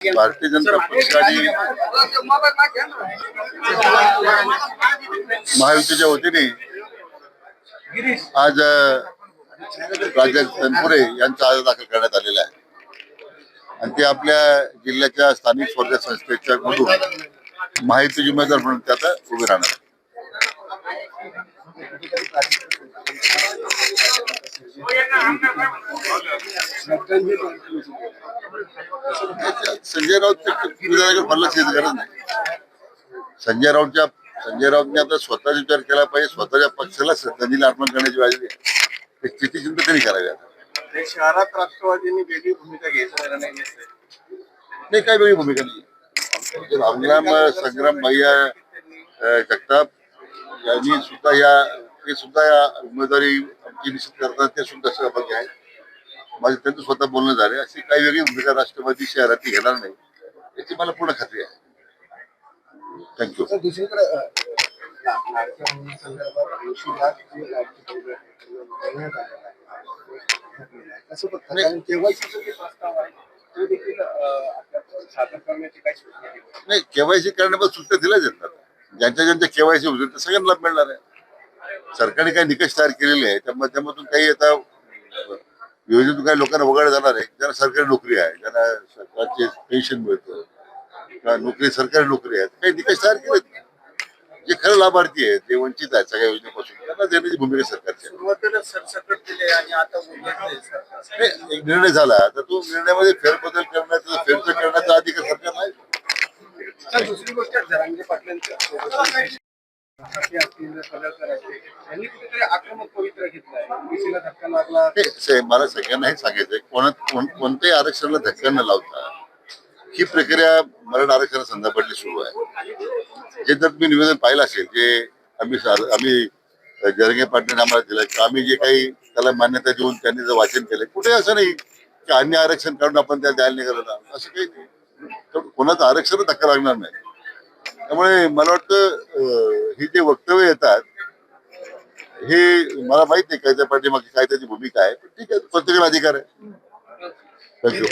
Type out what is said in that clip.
भारतीय जनता पक्ष आणि महायुतीच्या वतीने आज राजा तनपुरे यांचा अर्ज दाखल करण्यात आलेला आहे आणि ते आपल्या जिल्ह्याच्या स्थानिक स्वराज्य संस्थेच्या मधून महायुतीचे उमेदवार म्हणून ते आता उभे राहणार. संजय राऊत गरज नाही. संजय राऊतने आता स्वतःचा विचार केला पाहिजे. स्वतःच्या पक्षाला श्रद्धांजली अर्पण करण्याची वेळ आहे. स्थिती चिंता तरी करावी. आता शहरात राष्ट्रवादींनी वेगळी भूमिका घ्यायचा निर्णय घेतलाय. नाही, काही वेगळी भूमिका नाही. संग्राम भैया जगताप यांनी सुद्धा या उमेदवारी आमची निश्चित करतात. ते सुद्धा सहभागी आहेत. माझे त्यांचं स्वतः बोलणं झाले. अशी काही वेगळी भूमिका राष्ट्रवादी शहरात घेणार नाही याची मला पूर्ण खात्री आहे. थँक्यू. नाही, केवायसी करण्यापासून सूचना दिल्या जातात. ज्यांच्या केवायसी होतील ते सगळ्यांना लाभ मिळणार आहे. सरकारने काही निकष तयार केलेले आहे त्या माध्यमातून काही आता योजनेतून काही लोकांना वगळलं जाणार आहे. ज्यांना सरकारी नोकरी आहे, ज्यांना सरकारचे पेन्शन मिळतं, नोकरी सरकारी नोकरी आहे, काही निकष तयार केलेत. जे खरं लाभार्थी आहेत ते वंचित आहेत सगळ्या योजनेपासून त्यांना देण्याची भूमिका सरकारची. एक निर्णय झाला तर तो निर्णयामध्ये फेरबदल करण्याचा करण्याचा अधिकार सरकार नाही. दुसरी गोष्ट जरांगे पाटलांच्या आक्रमक पवित्र घेतलाय. धक्का लागला. मला सगळ्यांना हे सांगायचंय, कोणत्याही आरक्षणाला धक्का न लावता ही प्रक्रिया मराठा आरक्षणा संदर्भातली सुरू आहे. जे जर मी निवेदन पाहिलं असेल जे आम्ही जरांगे पाटलांनी आम्हाला दिलं किंवा आम्ही जे काही त्याला मान्यता देऊन त्यांनी जर वाचन केलं, कुठे असं नाही की अन्य आरक्षण काढून आपण त्याला द्यायला निघालं. असं काही नाही. कोणाचं आरक्षण धक्का लागणार नाही. त्यामुळे मला वाटतं ही जे वक्तव्य येतात हे मला माहित नाही काय त्या पाठीमागे काय त्याची भूमिका आहे. पण ठीक आहे, प्रत्येकाला अधिकार आहे. थँक्यू.